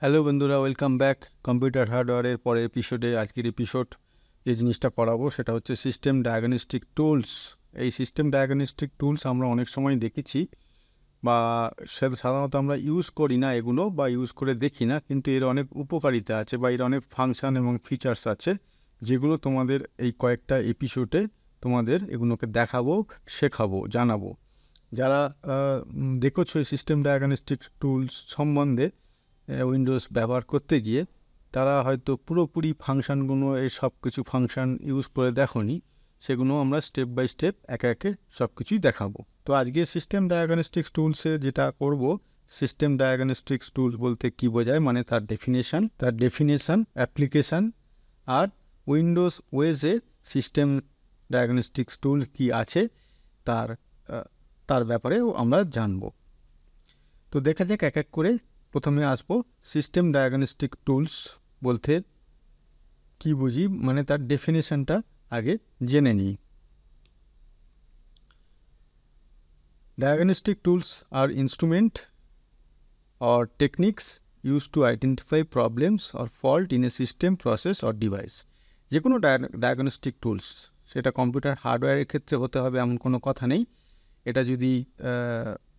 Hello বন্ধুরা, welcome back computer হার্ডওয়্যারের পরের এপিসোডে। আজকের এপিসোড যে জিনিসটা পড়াবো সেটা হচ্ছে সিস্টেম ডায়াগনস্টিক টুলস। এই সিস্টেম ডায়াগনস্টিক টুলস আমরা অনেক সময় দেখেছি বা সাধারণত আমরা ইউজ করি না এগুলো, বা ইউজ করে দেখি না, কিন্তু এর অনেক উপকারিতা আছে বা এর অনেক ফাংশান এবং ফিচার্স আছে যেগুলো তোমাদের এই কয়েকটা এপিসোডে তোমাদের এগুলোকে দেখাবো, শেখাবো, জানাবো। যারা দেখেছো এই সিস্টেম ডায়াগনস্টিক টুলস সম্বন্ধে উইন্ডোজ ব্যবহার করতে গিয়ে, তারা হয়তো পুরোপুরি ফাংশানগুলো, এই সব কিছু ফাংশান ইউজ করে দেখোনি। সেগুলো আমরা স্টেপ বাই স্টেপ একে একে সব কিছুই দেখাবো। তো আজকে সিস্টেম ডায়াগনস্টিক্স টুলসে যেটা করব, সিস্টেম ডায়াগনস্টিক্স টুলস বলতে কি বোঝায়, মানে তার ডেফিনেশান, অ্যাপ্লিকেশান, আর উইন্ডোজ ওয়েজে সিস্টেম ডায়াগনস্টিক্স টুল কি আছে তার ব্যাপারেও আমরা জানবো। তো দেখা যাক এক এক করে। প্রথমে আসবো সিস্টেম ডায়াগনস্টিক টুলস বলতে কি বুঝি, মানে তার ডেফিনেশনটা আগে জেনে নিই। ডায়াগনস্টিক টুলস আর instrument or techniques used to identify problems or fault in a system, process or device। যে কোনো ডায়াগনস্টিক টুলস, সেটা কম্পিউটার হার্ডওয়্যারের ক্ষেত্রে হতে হবে এমন কোনো কথা নেই। এটা যদি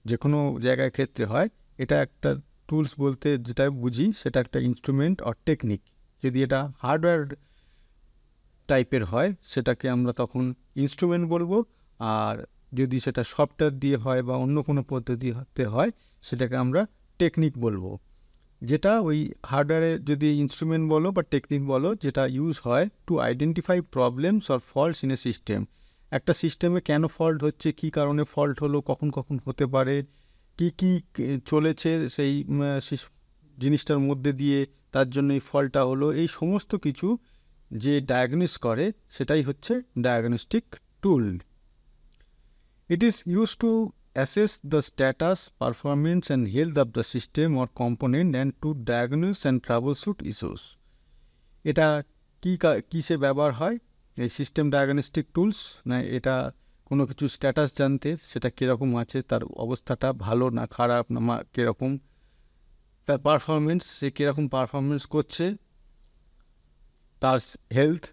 যে কোনো জায়গায় ক্ষেত্রে হয়, এটা একটা টুলস বলতে যেটা বুঝি সেটা একটা ইনস্ট্রুমেন্ট অর টেকনিক। যদি এটা হার্ডওয়্যার টাইপের হয় সেটাকে আমরা তখন ইনস্ট্রুমেন্ট বলবো, আর যদি সেটা সফটওয়্যার দিয়ে হয় বা অন্য কোনো পদ্ধতিতে হয় সেটাকে আমরা টেকনিক বলবো। যেটা ওই হার্ডওয়্যারে যদি ইনস্ট্রুমেন্ট বলো বা টেকনিক বলো, যেটা ইউজ হয় to identify problems or faults in a system. একটা সিস্টেমে কেন ফল্ট হচ্ছে, কী কারণে ফল্ট হলো, কখন কখন হতে পারে, কি চলেছে সেই জিনিসটার মধ্যে দিয়ে তার জন্য এই ফল্টটা হলো, এই সমস্ত কিছু যে ডায়াগনোস করে সেটাই হচ্ছে diagnostic tool. It is use to assess the status, performance and health of the system or component and to diagnose and troubleshoot issues। এটা কিসে ব্যবহার হয় এই সিস্টেম ডায়াগনস্টিক টুলস? না, এটা কোনো কিছু স্ট্যাটাস জানতে, সেটা কীরকম আছে, তার অবস্থাটা ভালো না খারাপ না কীরকম, তার পারফরমেন্স, সে কীরকম পারফরমেন্স করছে, তার হেলথ,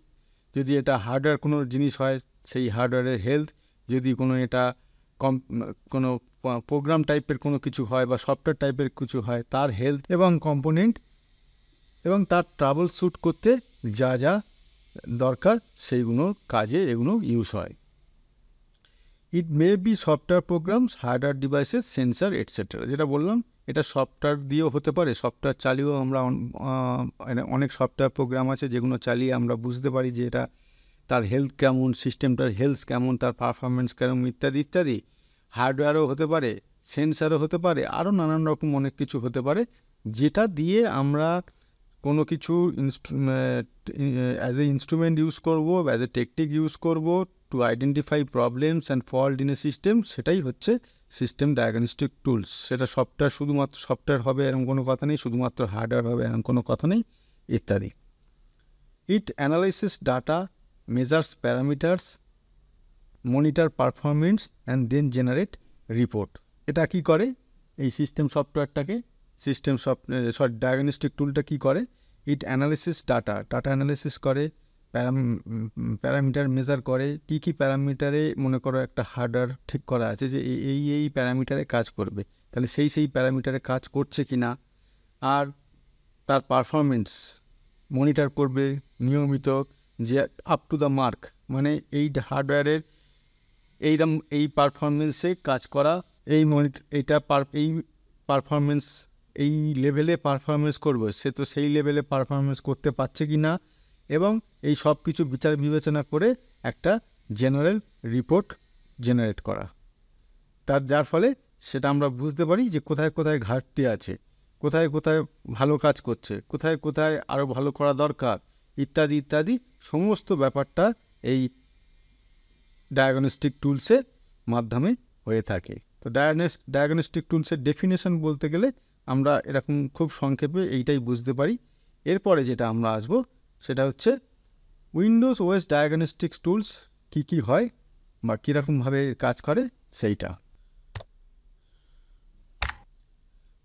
যদি এটা হার্ডওয়্যার কোনো জিনিস হয় সেই হার্ডওয়্যারের হেলথ, যদি এটা কোনো প্রোগ্রাম টাইপের কোনো কিছু হয় বা সফটওয়্যার টাইপের কিছু হয় তার হেলথ এবং কম্পোনেন্ট, এবং তার ট্রাবল শ্যুট করতে যা যা দরকার সেইগুলো কাজে এগুলো ইউজ হয়। It may be software programs, hardware devices, sensor etcetera. যেটা বললাম, এটা সফটওয়্যার দিয়েও হতে পারে, সফটওয়্যার চালিয়েও আমরা অনেক সফটওয়্যার প্রোগ্রাম আছে যেগুলো চালিয়ে আমরা বুঝতে পারি যে এটা তার হেলথ কেমন, সিস্টেমটার হেলথ কেমন, তার পারফরমেন্স কেমন, ইত্যাদি ইত্যাদি। হার্ডওয়্যারও হতে পারে, সেন্সারও হতে পারে, আরও নানান রকম অনেক কিছু হতে পারে, যেটা দিয়ে আমরা কোনো কিছু অ্যাজ এ ইনস্ট্রুমেন্ট ইউজ করবো, অ্যাজ এ টেকনিক ইউজ করবো to identify problems and fault in a system. সেটাই হচ্ছে সিস্টেম ডায়াগনস্টিক টুলস। সেটা সফটওয়্যার, শুধুমাত্র সফটওয়্যার হবে এরকম কোনো কথা নেই, শুধুমাত্র হার্ডওয়্যার হবে এরকম কোনো কথা নেই, ইত্যাদি। It analysis data, measures parameters, monitor performance and then generate report। এটা কি করে এই সিস্টেম সফটওয়্যারটাকে, ডায়াগনস্টিক টুলটা কি করে? ইট অ্যানালিসিস ডাটা অ্যানালিসিস করে, প্যারামিটার মেজার করে। কি প্যারামিটারে, মনে করো একটা হার্ডওয়্যার ঠিক করা আছে যে এই প্যারামিটারে কাজ করবে, তাহলে সেই প্যারামিটারে কাজ করছে কি না, আর তার পারফরমেন্স মনিটর করবে নিয়মিত, যে আপ টু দ্য মার্ক, মানে এই হার্ডওয়্যারের এই পারফরমেন্সে কাজ করা, এই পারফরমেন্স এই লেভেলে পারফরমেন্স করবে, সে তো সেই লেভেলে পারফরমেন্স করতে পারছে কি না, এবং এই সব কিছু বিচার বিবেচনা করে একটা জেনারেল রিপোর্ট জেনারেট করা, যার ফলে সেটা আমরা বুঝতে পারি যে কোথায় কোথায় ঘাটতি আছে, কোথায় কোথায় ভালো কাজ করছে, কোথায় কোথায় আরও ভালো করা দরকার, ইত্যাদি ইত্যাদি। সমস্ত ব্যাপারটা এই ডায়াগনস্টিক টুলসের মাধ্যমে হয়ে থাকে। তো ডায়াগনস্টিক টুলসের ডেফিনেশন বলতে গেলে আমরা এরকম খুব সংক্ষেপে এইটাই বুঝতে পারি। এরপরে যেটা আমরা আসব সেটা হচ্ছে উইন্ডোজ ওএস ডায়াগনস্টিক্স টুলস কী হয় বা কীরকমভাবে কাজ করে সেইটা।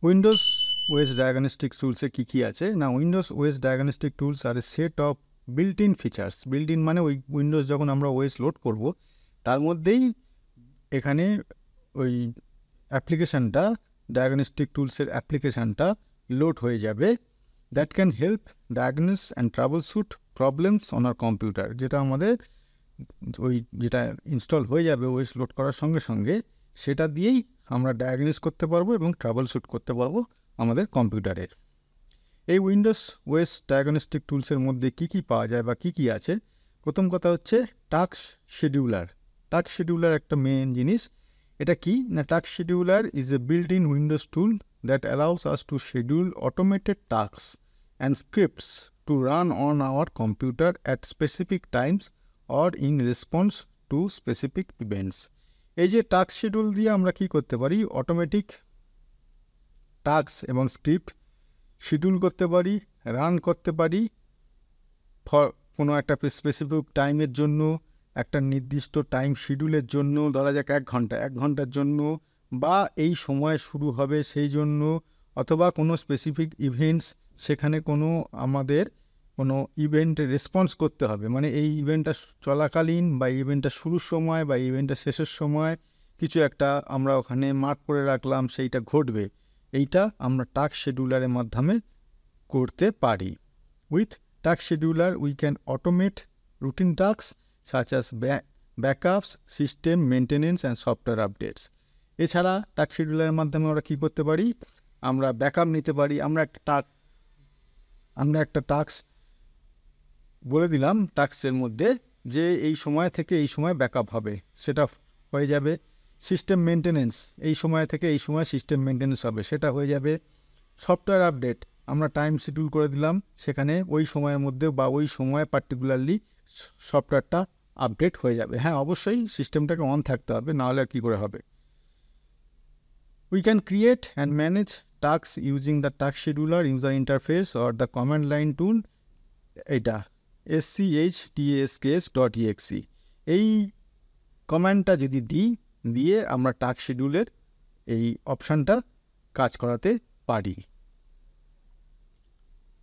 উইন্ডোজ OS diagnostic টুলসে কী আছে না, Windows OS diagnostic tools are a set of built in features. Built in মানে ওই উইন্ডোজ যখন আমরা OS লোড করব তার মধ্যেই এখানে ওই অ্যাপ্লিকেশানটা, ডায়াগনস্টিক টুলসের অ্যাপ্লিকেশানটা লোড হয়ে যাবে। That can help diagnose and troubleshoot problems on our computer, যেটা আমাদের ওই যেটা ইনস্টল হয়ে যাবে OS লোড করার সঙ্গে সঙ্গে, সেটা দিয়েই আমরা ডায়াগনোস করতে পারবো এবং ট্রাবল শ্যুট করতে পারবো আমাদের কম্পিউটারের। এই উইন্ডোজ OS ডায়াগনস্টিক টুলসের মধ্যে কী পাওয়া যায় বা কী আছে, প্রথম কথা হচ্ছে টাস্ক শিডিউলার। টাস্ক শিডিউলার একটা মেন জিনিস। এটা কি না, task scheduler is a built in Windows tool that allows us to schedule automated tasks and scripts to run on our computer at specific times or in response to specific events. এই যে task schedule দিয়ে আমরা কি করতে পারি, automatic task এবং script schedule করতে পারি, রান করতে পারি ফর কোনো একটা স্পেসিফিক টাইমের জন্য, একটা নির্দিষ্ট টাইম শিডিউলের জন্য, ধরা যাক 1 ঘন্টার জন্য, বা এই সময় শুরু হবে সেই জন্য, অথবা কোনো স্পেসিফিক ইভেন্টস, সেখানে কোনো আমাদের কোনো ইভেন্টে রেসপন্স করতে হবে, মানে এই ইভেন্টটা চলাকালীন বা ইভেন্টটা শুরুর সময় বা ইভেন্টটা শেষের সময় কিছু একটা আমরা ওখানে মার্ক করে রাখলাম, সেইটা ঘটবে। এইটা আমরা টাস্ক শিডিউলারের মাধ্যমে করতে পারি। With task scheduler we can automate routine task such as backups, system maintenance and software updates. এছাড়া টাস্ক শিডিউলারের মাধ্যমে আমরা কী করতে পারি, আমরা ব্যাকআপ নিতে পারি। আমরা একটা টাস্ক বলে দিলাম টাস্কের মধ্যে যে এই সময় থেকে এই সময় ব্যাকআপ হবে, সেটা হয়ে যাবে। সিস্টেম মেনটেনেন্স, এই সময় থেকে এই সময় সিস্টেম মেনটেনেন্স হবে, সেটা হয়ে যাবে। সফটওয়্যার আপডেট, আমরা টাইম শিডিউল করে দিলাম, সেখানে ওই সময়ের মধ্যে বা ওই সময় পার্টিকুলারলি সফটওয়্যারটা আপডেট হয়ে যাবে। হ্যাঁ, অবশ্যই সিস্টেমটাকে অন থাকতে হবে, নাহলে আর কী করে হবে। We can create and manage task using the task scheduler user interface or the command line tool. এইটা schtasks.exe, এই কমান্ডটা যদি দিয়ে আমরা টাস্ক শিডিউলের এই অপশানটা কাজ করাতে পারি।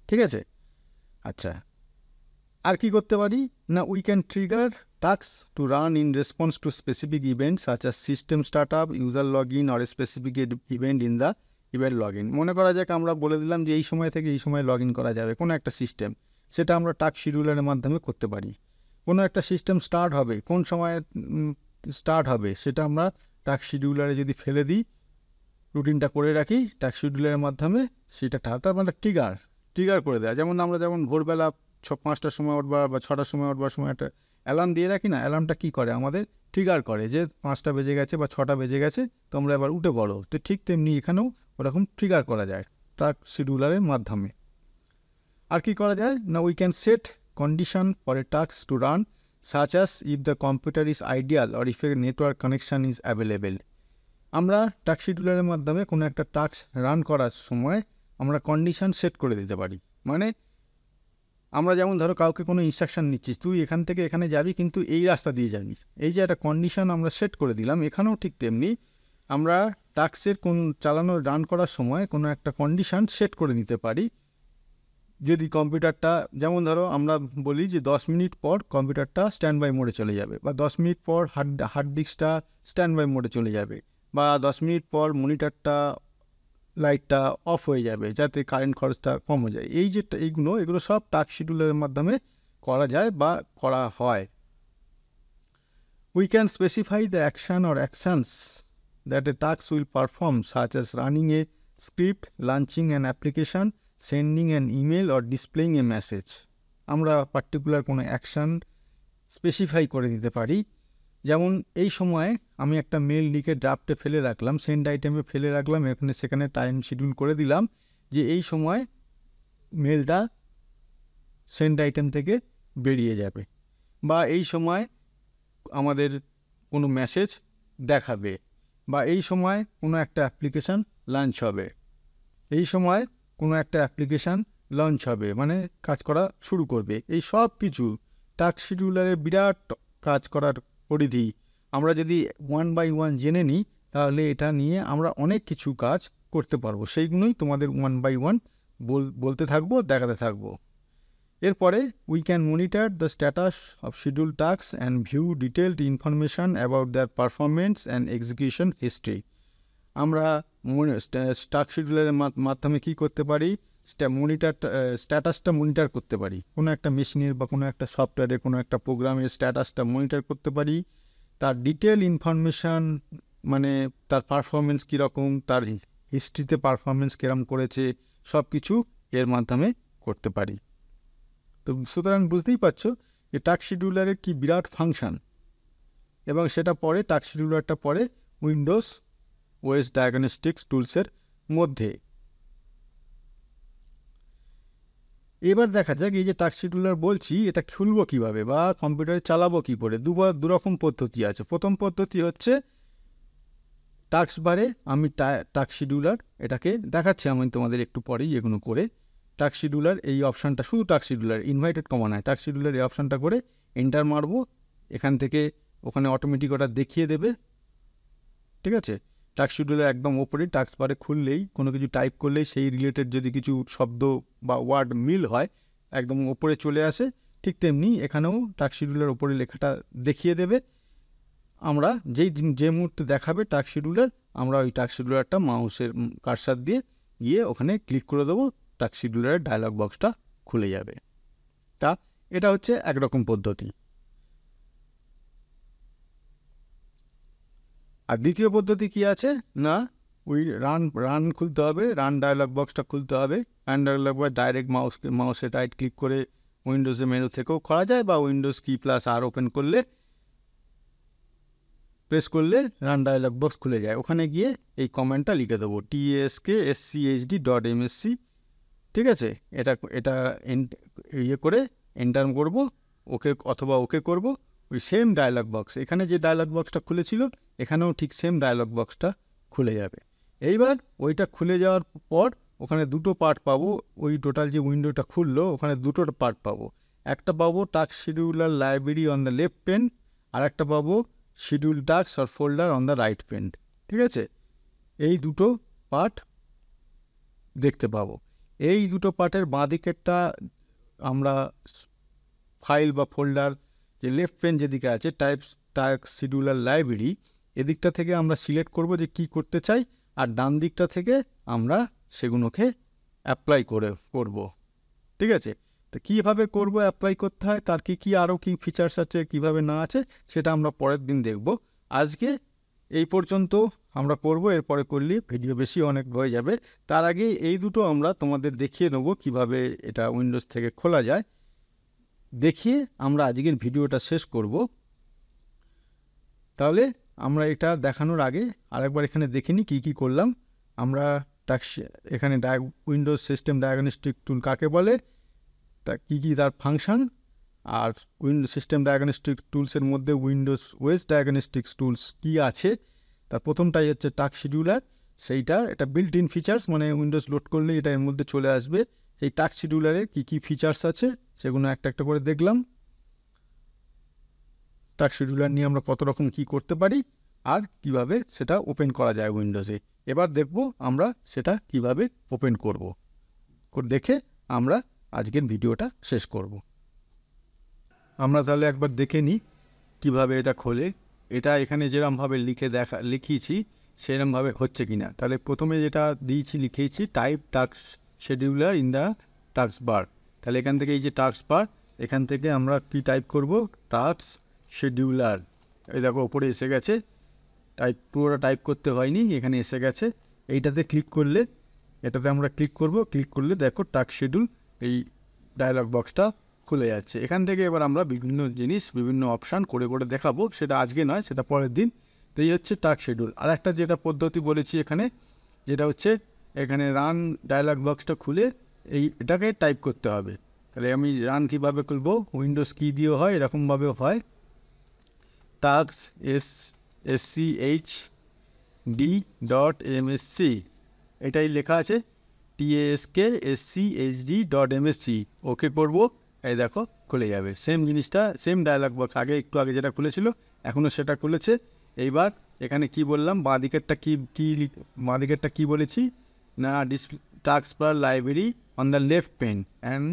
ঠিক আছে, আচ্ছা, আর কি করতে পারি না, we can trigger task to run in response to specific event such us system start up, user log in or specific event in the event log in. মনে করা যাক আমরা বলে দিলাম যে এই সময় থেকে এই সময় লগ ইন করা যাবে কোনো একটা সিস্টেম, সেটা আমরা টাস্ক শিডিউলারের মাধ্যমে করতে পারি। কোনো একটা সিস্টেম স্টার্ট হবে, কোন সময় স্টার্ট হবে সেটা আমরা টাস্ক শিডিউলারে যদি ফেলে দিই, রুটিনটা করে রাখি টাস্ক শিডিউলারের মাধ্যমে, সেটা তার মানে ট্রিগার করে দেয়। যেমন আমরা ভোরবেলা 5টার সময় উঠবার বা 6টার সময় উঠবার সময় একটা অ্যালার্ম দিয়ে রাখি না, অ্যালার্মটা কী করে, আমাদের ট্রিগার করে যে 5টা বেজে গেছে বা 6টা বেজে গেছে, তোমরা এবার উঠে পড়ো। তো ঠিক তেমনি এখানেও ওরকম ট্রিগার করা যায় টাস্ক শিডিউলারের মাধ্যমে। আর কি করা যায় না, we can set condition for a task to run such us if the computer is ideal or if A network connection is available. আমরা টাস্ক শিডিউলারের মাধ্যমে কোনো একটা টাস্ক রান করার সময় আমরা কন্ডিশন সেট করে দিতে পারি। মানে আমরা যেমন ধরো কাউকে কোনো ইনস্ট্রাকশান নিচ্ছি, তুই এখান থেকে এখানে যাবি কিন্তু এই রাস্তা দিয়ে যাবি, এই যে একটা কন্ডিশন আমরা সেট করে দিলাম। এখানেও ঠিক তেমনি আমরা টাস্কের রান করার সময় কোনো একটা কন্ডিশন সেট করে নিতে পারি। যদি কম্পিউটারটা, যেমন ধরো আমরা বলি যে 10 মিনিট পর কম্পিউটারটা স্ট্যান্ড বাই মোডে চলে যাবে, বা 10 মিনিট পর হার্ড ডিস্কটা স্ট্যান্ড বাই মোডে চলে যাবে, বা 10 মিনিট পর মনিটরটা লাইটটা অফ হয়ে যাবে, যাতে কারেন্ট খরচটা কম হয়ে যায়। এই যে এগুলো সব টাস্ক শিডিউলের মাধ্যমে করা যায় বা করা হয়। We can specify the action or actions that a task will perform such as running A script, launching an application, sending an email or displaying A message. আমরা পার্টিকুলার কোনো অ্যাকশান স্পেসিফাই করে দিতে পারি। যেমন এই সময় আমি একটা মেল লিখে ড্রাফটে ফেলে রাখলাম, সেন্ড আইটেমে ফেলে রাখলাম, সেখানে টাইম শিডিউল করে দিলাম যে এই সময় মেলটা সেন্ড আইটেম থেকে বেরিয়ে যাবে, বা এই সময় আমাদের কোনো মেসেজ দেখাবে, বা এই সময় কোনো একটা অ্যাপ্লিকেশান লঞ্চ হবে, এই সময় কোনো একটা অ্যাপ্লিকেশান লঞ্চ হবে মানে কাজ করা শুরু করবে। এই সব কিছু টাস্ক শিডিউলারের বিরাট কাজ করার পরিধি। আমরা যদি 1 বাই 1 জেনে নিই, তাহলে এটা নিয়ে আমরা অনেক কিছু কাজ করতে পারবো, সেইগুলোই তোমাদের ওয়ান বাই ওয়ান বলতে থাকবো, দেখাতে থাকবো। এরপরে we can monitor the status of schedule task and view detailed information about their performance and execution history. আমরা টাস্ক শিডিউলের মাধ্যমে কী করতে পারি, স্ট্যাটাসটা মনিটর করতে পারি। কোনো একটা মেশিনের বা কোনো একটা সফটওয়্যারে কোনো একটা প্রোগ্রামের স্ট্যাটাসটা মনিটর করতে পারি, তার ডিটেল ইনফরমেশান মানে তার পারফরমেন্স কীরকম, তার হিস্ট্রিতে পারফরমেন্স কীরকম করেছে, সব কিছু এর মাধ্যমে করতে পারি। তো সুতরাং বুঝতেই পারছো যে টাস্ক শিডিউলারের কি বিরাট ফাংশান, এবং সেটা পরে টাস্ক শিডিউলারটা পরে উইন্ডোজ ওএস ডায়াগনস্টিক্স টুলসের মধ্যে। এবার দেখা যাক এই যে টাস্ক শিডিউলার বলছি, এটা খুলবো কীভাবে বা কম্পিউটারে চালাবো কী করে। দুরকম পদ্ধতি আছে। প্রথম পদ্ধতি হচ্ছে টাস্ক বারে আমি টাস্ক শিডিউলার এটাকে দেখাচ্ছি আমি তোমাদের একটু পরেই এগুলো করে। টাস্ক শিডিউলার এই অপশানটা, শুধু টাস্ক শিডিউলার, ইনভাইটেড কমন হয়, টাস্ক শিডিউলার এই অপশানটা করে এন্টার মারবো। এখান থেকে ওখানে অটোমেটিক ওটা দেখিয়ে দেবে, ঠিক আছে। টাস্ক শিডিউলার একদম ওপরে টাস্ক বারে খুললেই কোনো কিছু টাইপ করলেই সেই রিলেটেড যদি কিছু শব্দ বা ওয়ার্ড মিল হয় একদম ওপরে চলে আসে। ঠিক তেমনি এখানেও টাস্ক শিডিউলার ওপরে লেখাটা দেখিয়ে দেবে। আমরা যে মুহূর্তে দেখাবে টাস্ক শিডিউলার, আমরা ওই টাস্ক শিডিউলারটা মাউসের কার্সার দিয়ে গিয়ে ওখানে ক্লিক করে দেবো, টাস্ক শিডিউলারের ডায়লগ বক্সটা খুলে যাবে। তা এটা হচ্ছে একরকম পদ্ধতি। আর দ্বিতীয় পদ্ধতি কি আছে না, ওই রান খুলতে হবে, রান ডায়লগ বক্সটা খুলতে হবে। রান ডায়লগ বক্স ডাইরেক্ট মাউসে রাইট ক্লিক করে উইন্ডোজের মেনু থেকেও করা যায়, বা Windows key plus R open করলে প্রেস করলে রান ডায়লগ বক্স খুলে যায়। ওখানে গিয়ে এই কমেন্টটা লিখে দেবো taskschd.msc, ঠিক আছে। এটা ইয়ে করে এন্টার করব, ওকে অথবা ওকে করব। ওই সেম ডায়লগ বক্স, এখানে যে ডায়লগ বক্সটা খুলেছিল এখানেও ঠিক সেম ডায়লগ বক্সটা খুলে যাবে। এইবার ওইটা খুলে যাওয়ার পর ওখানে দুটো পার্ট পাবো। ওই টোটাল যে উইন্ডোটা খুললো ওখানে দুটো পার্ট পাবো। একটা পাবো task scheduler library on the left pane, আর একটা পাবো schedule task or folder on the right pane, ঠিক আছে। এই দুটো পার্ট দেখতে পাবো। এই দুটো পার্টের বাঁ দিকেরটা আমরা ফাইল বা ফোল্ডার, যে লেফট পেন যেদিকে আছে টাস্ক শিডিউলার লাইব্রেরি, এদিকটা থেকে আমরা সিলেক্ট করব যে কি করতে চাই, আর ডান দিকটা থেকে আমরা সেগুলোকে অ্যাপ্লাই করব, ঠিক আছে। তো কীভাবে করব, অ্যাপ্লাই করতে হয়, তার কি আরও কি ফিচার্স আছে, কিভাবে না আছে, সেটা আমরা পরের দিন দেখব। আজকে এই পর্যন্ত আমরা করব, এরপরে করলে ভিডিও বেশি অনেক হয়ে যাবে। তার আগে এই দুটো আমরা তোমাদের দেখিয়ে নেব কিভাবে এটা উইন্ডোজ থেকে খোলা যায়। দেখিয়ে আমরা আজকের ভিডিওটা শেষ করব। তাহলে আমরা এটা দেখানোর আগে আরেকবার এখানে দেখে নিই কী করলাম আমরা। এখানে উইন্ডোজ সিস্টেম ডায়াগনস্টিক টুল কাকে বলে, তা কী তার ফাংশান, আর উইন্ডোজ সিস্টেম ডায়াগনস্টিক টুলসের মধ্যে উইন্ডোজ ওএস ডায়াগনস্টিক্স টুলস কী আছে। তার প্রথমটাই হচ্ছে টাস্ক শিডিউলার, এটা বিল্ট ইন ফিচার্স, মানে উইন্ডোজ লোড করলে এটা এর মধ্যে চলে আসবে। এই টাস্ক শিডিউলারের কী ফিচার্স আছে সেগুলো একটা একটা করে দেখলাম। টাস্ক শিডিউলার নিয়ে আমরা কত রকম কী করতে পারি আর কিভাবে সেটা ওপেন করা যায় উইন্ডোজে। এবার দেখব আমরা সেটা কিভাবে ওপেন করব, দেখে আমরা আজকের ভিডিওটা শেষ করব। আমরা তাহলে একবার দেখে নিই কীভাবে এটা খোলে। এটা এখানে যেরমভাবে লিখিয়েছি সেরমভাবে হচ্ছে কি না। তাহলে প্রথমে যেটা লিখেছি type task scheduler in the taskbar. তাহলে এখান থেকে এই যে টাস্ক বার, এখান থেকে আমরা কি টাইপ করব, টাস্ক শিডিউলার। এই দেখো ওপরে এসে গেছে, পুরোটা টাইপ করতে হয়নি, এখানে এসে গেছে। এইটাতে ক্লিক করলে, এটাতে আমরা ক্লিক করলে দেখো টাস্ক শিডিউল এই ডায়লগ বক্সটা খুলে যাচ্ছে। এখান থেকে এবার আমরা বিভিন্ন অপশান করে দেখাবো, সেটা আজকে নয়, সেটা পরের দিন। তো এই হচ্ছে টাস্ক শিডিউল। আর একটা যেটা পদ্ধতি বলেছি এখানে, যেটা হচ্ছে এখানে রান ডায়লগ বক্সটা খুলে এটাকে টাইপ করতে হবে। তাহলে আমি রান কীভাবে খুলবো, উইন্ডোজ কি দিয়েও হয়, এরকমভাবেও হয়, টাস্ক schd.msc, এটাই লেখা আছে taskschd.msc। ওকে করবো, এই দেখো খুলে যাবে। সেম জিনিসটা, সেম ডায়লগ বক্স, একটু আগে যেটা খুলেছিল এখনও সেটা খুলেছে। এইবার এখানে কি বললাম, বাঁদিকেরটা বাঁদিকেরটা কি বলেছি না, task per library on the left pane and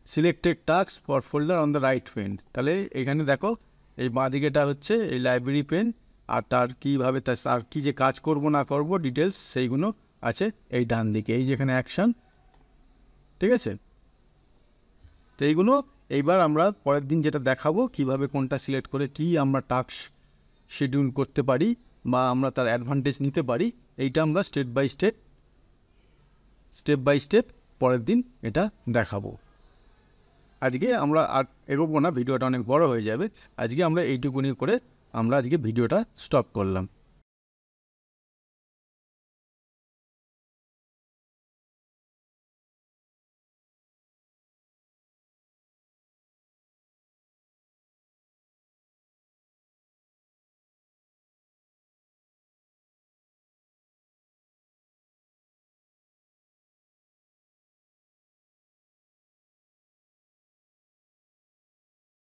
selected task for folder on the right pane. তাহলে এখানে দেখো এই বাঁদিকেটা হচ্ছে এই লাইব্রেরি পেন, আর তার কীভাবে তার কী যে কাজ করব না করব ডিটেলস সেইগুলো আছে এই ডান দিকে, এই যেখানে অ্যাকশান, ঠিক আছে। তো এইগুলো এইবার আমরা পরের দিন যেটা দেখাবো কিভাবে কোনটা সিলেক্ট করে কি আমরা টাস্ক শিডিউল করতে পারি বা আমরা তার অ্যাডভান্টেজ নিতে পারি, এইটা আমরা স্টেপ বাই স্টেপ পরের দিন এটা দেখাবো। আজকে আমরা আর এগোবো না, ভিডিওটা অনেক বড় হয়ে যাবে। আজকে আমরা এইটুকুনি করে আমরা আজকে ভিডিওটা স্টপ করলাম।